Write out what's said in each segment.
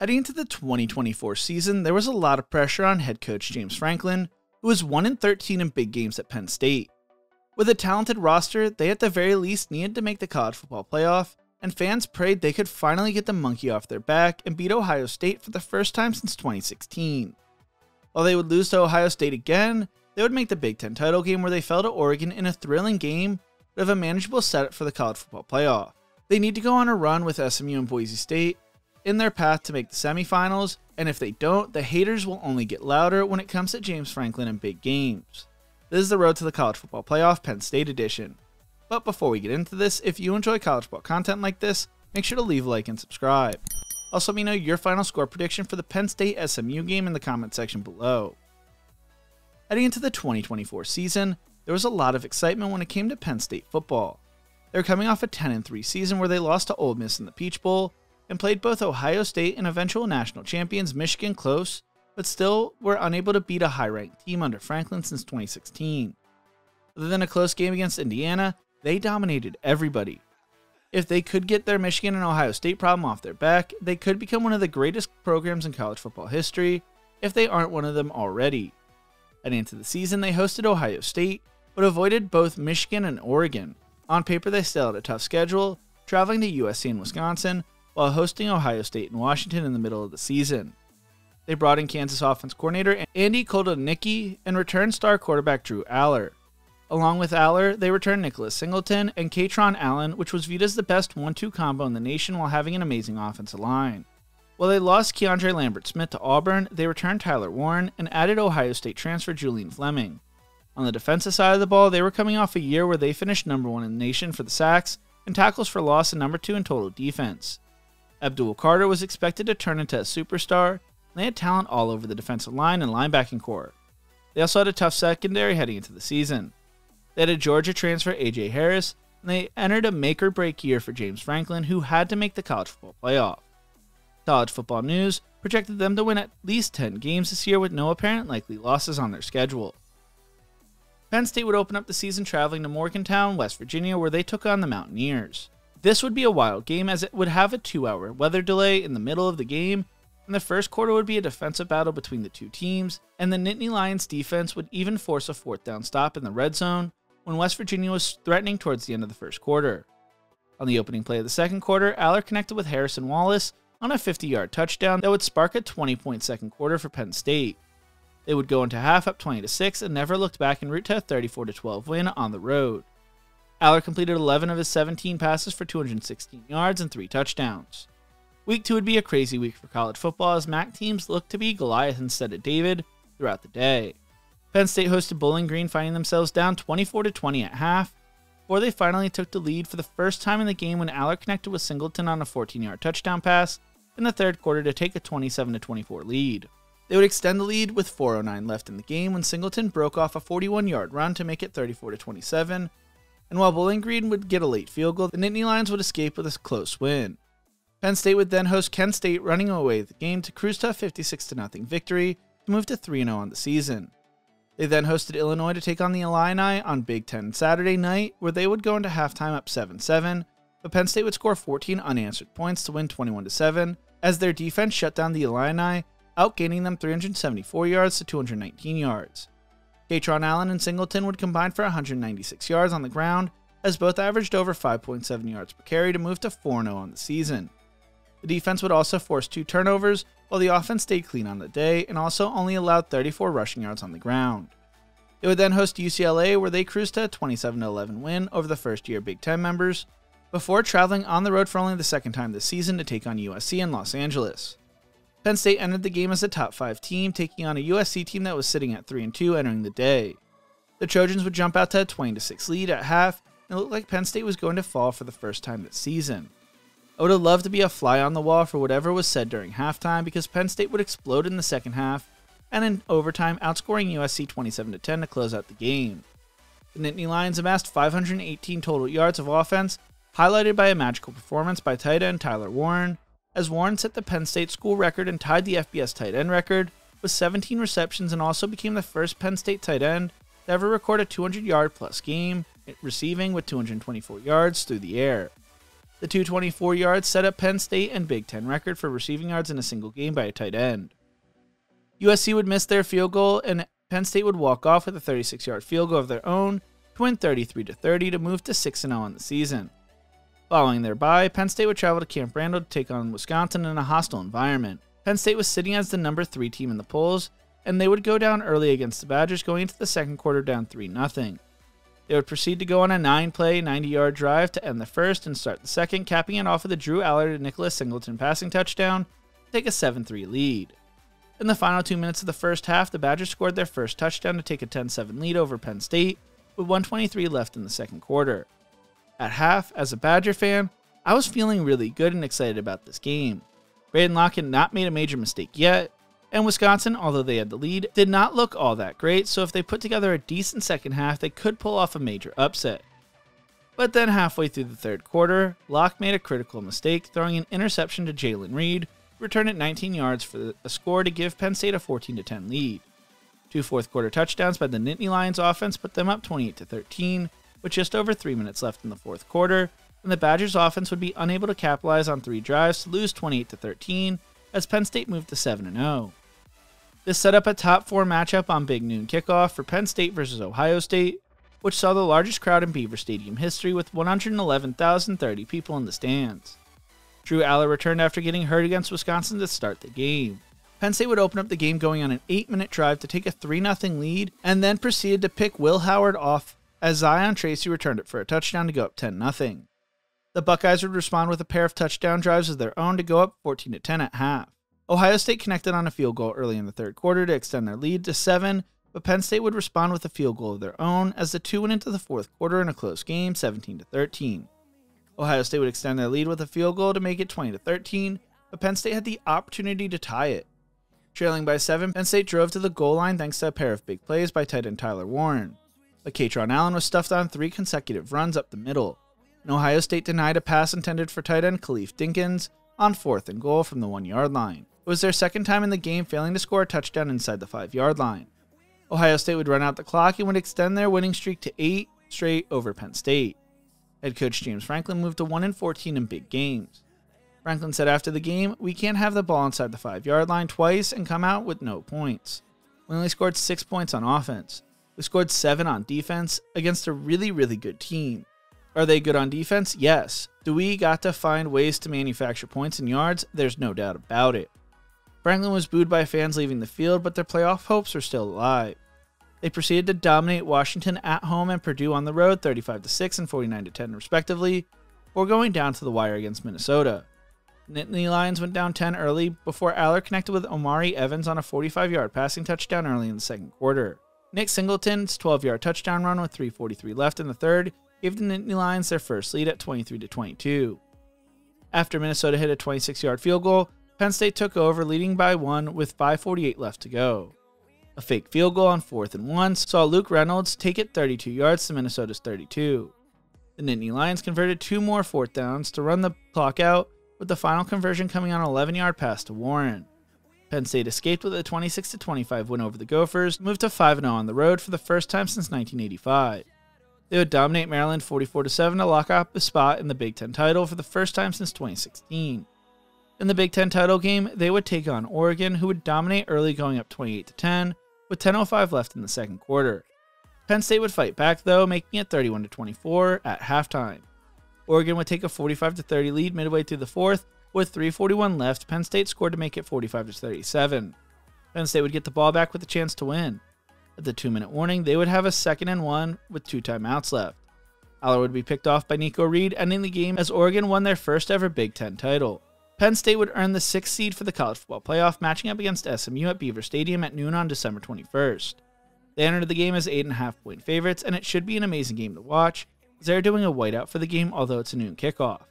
Heading into the 2024 season, there was a lot of pressure on head coach James Franklin, who was 1-13 in big games at Penn State. With a talented roster, they at the very least needed to make the college football playoff, and fans prayed they could finally get the monkey off their back and beat Ohio State for the first time since 2016. While they would lose to Ohio State again, they would make the Big Ten title game where they fell to Oregon in a thrilling game, but have a manageable setup for the college football playoff. They need to go on a run with SMU and Boise State in their path to make the semifinals, and if they don't, the haters will only get louder when it comes to James Franklin and big games. This is the Road to the College Football Playoff Penn State edition. But before we get into this, if you enjoy college football content like this, make sure to leave a like and subscribe. Also let me know your final score prediction for the Penn State SMU game in the comment section below. Heading into the 2024 season, there was a lot of excitement when it came to Penn State football. They were coming off a 10-3 season where they lost to Ole Miss in the Peach Bowl, and played both Ohio State and eventual national champions Michigan close, but still were unable to beat a high-ranked team under Franklin since 2016. Other than a close game against Indiana, they dominated everybody. If they could get their Michigan and Ohio State problem off their back, they could become one of the greatest programs in college football history, if they aren't one of them already. Heading into the season, they hosted Ohio State, but avoided both Michigan and Oregon. On paper, they still had a tough schedule, traveling to USC and Wisconsin, while hosting Ohio State and Washington in the middle of the season. They brought in Kansas offense coordinator Andy Kotelnicki and returned star quarterback Drew Aller. Along with Aller, they returned Nicholas Singleton and Katron Allen, which was viewed as the best 1-2 combo in the nation while having an amazing offensive line. While they lost Keandre Lambert-Smith to Auburn, they returned Tyler Warren and added Ohio State transfer Julian Fleming. On the defensive side of the ball, they were coming off a year where they finished number 1 in the nation for the sacks and tackles for loss and number 2 in total defense. Abdul Carter was expected to turn into a superstar, and they had talent all over the defensive line and linebacking core. They also had a tough secondary heading into the season. They had a Georgia transfer A.J. Harris, and they entered a make-or-break year for James Franklin, who had to make the college football playoff. College Football News projected them to win at least 10 games this year with no apparent likely losses on their schedule. Penn State would open up the season traveling to Morgantown, West Virginia, where they took on the Mountaineers. This would be a wild game as it would have a 2-hour weather delay in the middle of the game, and the first quarter would be a defensive battle between the two teams, and the Nittany Lions defense would even force a 4th down stop in the red zone when West Virginia was threatening towards the end of the first quarter. On the opening play of the second quarter, Aller connected with Harrison Wallace on a 50-yard touchdown that would spark a 20-point second quarter for Penn State. They would go into half up 20-6 and never looked back en route to a 34-12 win on the road. Aller completed 11 of his 17 passes for 216 yards and 3 touchdowns. Week 2 would be a crazy week for college football as MAC teams looked to be Goliath instead of David throughout the day. Penn State hosted Bowling Green, finding themselves down 24-20 at half, before they finally took the lead for the first time in the game when Aller connected with Singleton on a 14-yard touchdown pass in the third quarter to take a 27-24 lead. They would extend the lead with 4:09 left in the game when Singleton broke off a 41-yard run to make it 34-27, and while Bowling Green would get a late field goal, the Nittany Lions would escape with a close win. Penn State would then host Kent State, running away the game to cruise to a 56-0 victory to move to 3-0 on the season. They then hosted Illinois to take on the Illini on Big Ten Saturday night, where they would go into halftime up 7-7, but Penn State would score 14 unanswered points to win 21-7, as their defense shut down the Illini, outgaining them 374 yards to 219 yards. Katron Allen and Singleton would combine for 196 yards on the ground, as both averaged over 5.7 yards per carry to move to 4-0 on the season. The defense would also force 2 turnovers, while the offense stayed clean on the day and also only allowed 34 rushing yards on the ground. They would then host UCLA, where they cruised to a 27-11 win over the first-year Big Ten members, before traveling on the road for only the second time this season to take on USC in Los Angeles. Penn State entered the game as a top 5 team, taking on a USC team that was sitting at 3-2 entering the day. The Trojans would jump out to a 20-6 lead at half, and it looked like Penn State was going to fall for the first time this season. I would have loved to be a fly on the wall for whatever was said during halftime, because Penn State would explode in the second half, and in overtime outscoring USC 27-10 to close out the game. The Nittany Lions amassed 518 total yards of offense, highlighted by a magical performance by tight end Tyler Warren, as Warren set the Penn State school record and tied the FBS tight end record with 17 receptions, and also became the first Penn State tight end to ever record a 200-yard plus game, receiving with 224 yards through the air. The 224 yards set up Penn State and Big Ten record for receiving yards in a single game by a tight end. USC would miss their field goal, and Penn State would walk off with a 36-yard field goal of their own to win 33-30 to move to 6-0 on the season. Following their bye, Penn State would travel to Camp Randall to take on Wisconsin in a hostile environment. Penn State was sitting as the number 3 team in the polls, and they would go down early against the Badgers, going into the second quarter down 3-0. They would proceed to go on a 9-play, 90-yard drive to end the first and start the second, capping it off with a Drew Allard and Nicholas Singleton passing touchdown to take a 7-3 lead. In the final 2 minutes of the first half, the Badgers scored their first touchdown to take a 10-7 lead over Penn State, with 1:23 left in the second quarter. At half, as a Badger fan, I was feeling really good and excited about this game. Braden Locke had not made a major mistake yet, and Wisconsin, although they had the lead, did not look all that great, so if they put together a decent second half, they could pull off a major upset. But then halfway through the third quarter, Locke made a critical mistake, throwing an interception to Jalen Reed, who returned it 19 yards for a score to give Penn State a 14-10 lead. 2 fourth-quarter touchdowns by the Nittany Lions offense put them up 28-13, with just over 3 minutes left in the fourth quarter, and the Badgers offense would be unable to capitalize on 3 drives to lose 28-13 as Penn State moved to 7-0. This set up a top 4 matchup on Big Noon kickoff for Penn State versus Ohio State, which saw the largest crowd in Beaver Stadium history with 111,030 people in the stands. Drew Allard returned after getting hurt against Wisconsin to start the game. Penn State would open up the game going on an 8-minute drive to take a 3-0 lead and then proceeded to pick Will Howard off as Zion Tracy returned it for a touchdown to go up 10-0. The Buckeyes would respond with a pair of touchdown drives of their own to go up 14-10 at half. Ohio State connected on a field goal early in the third quarter to extend their lead to 7, but Penn State would respond with a field goal of their own as the two went into the fourth quarter in a close game, 17-13. Ohio State would extend their lead with a field goal to make it 20-13, but Penn State had the opportunity to tie it. Trailing by 7, Penn State drove to the goal line thanks to a pair of big plays by tight end Tyler Warren. But Katron Allen was stuffed on 3 consecutive runs up the middle, and Ohio State denied a pass intended for tight end Khalif Dinkins on 4th and goal from the 1-yard line. It was their second time in the game failing to score a touchdown inside the 5-yard line. Ohio State would run out the clock and would extend their winning streak to 8 straight over Penn State. Head coach James Franklin moved to 1-14 in big games. Franklin said after the game, "We can't have the ball inside the 5-yard line twice and come out with no points. We only scored 6 points on offense. We scored 7 on defense against a really, really good team. Are they good on defense? Yes. Do we got to find ways to manufacture points and yards? There's no doubt about it." Franklin was booed by fans leaving the field, but their playoff hopes are still alive. They proceeded to dominate Washington at home and Purdue on the road 35-6 and 49-10 respectively, before going down to the wire against Minnesota. The Nittany Lions went down 10 early before Allard connected with Omari Evans on a 45-yard passing touchdown early in the second quarter. Nick Singleton's 12-yard touchdown run with 3:43 left in the third gave the Nittany Lions their first lead at 23-22. After Minnesota hit a 26-yard field goal, Penn State took over, leading by 1 with 5:48 left to go. A fake field goal on 4th and 1 saw Luke Reynolds take it 32 yards to Minnesota's 32. The Nittany Lions converted 2 more 4th downs to run the clock out, with the final conversion coming on an 11-yard pass to Warren. Penn State escaped with a 26-25 win over the Gophers, moved to 5-0 on the road for the first time since 1985. They would dominate Maryland 44-7 to lock up a spot in the Big Ten title for the first time since 2016. In the Big Ten title game, they would take on Oregon, who would dominate early going up 28-10, with 10:05 left in the second quarter. Penn State would fight back though, making it 31-24 at halftime. Oregon would take a 45-30 lead midway through the fourth, with 3:41 left. Penn State scored to make it 45-37. Penn State would get the ball back with a chance to win. At the 2-minute warning, they would have a 2nd and 1 with 2 timeouts left. Allard would be picked off by Nico Reed, ending the game as Oregon won their first ever Big Ten title. Penn State would earn the 6th seed for the college football playoff, matching up against SMU at Beaver Stadium at noon on December 21st. They entered the game as 8.5-point favorites, and it should be an amazing game to watch, as they're doing a whiteout for the game, although it's a noon kickoff.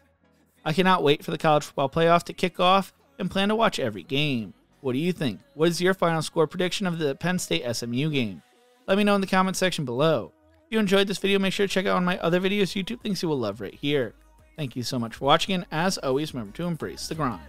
I cannot wait for the college football playoff to kick off and plan to watch every game. What do you think? What is your final score prediction of the Penn State SMU game? Let me know in the comments section below. If you enjoyed this video, make sure to check out one of my other videos. YouTube thinks you will love right here. Thank you so much for watching, and as always, remember to embrace the grind.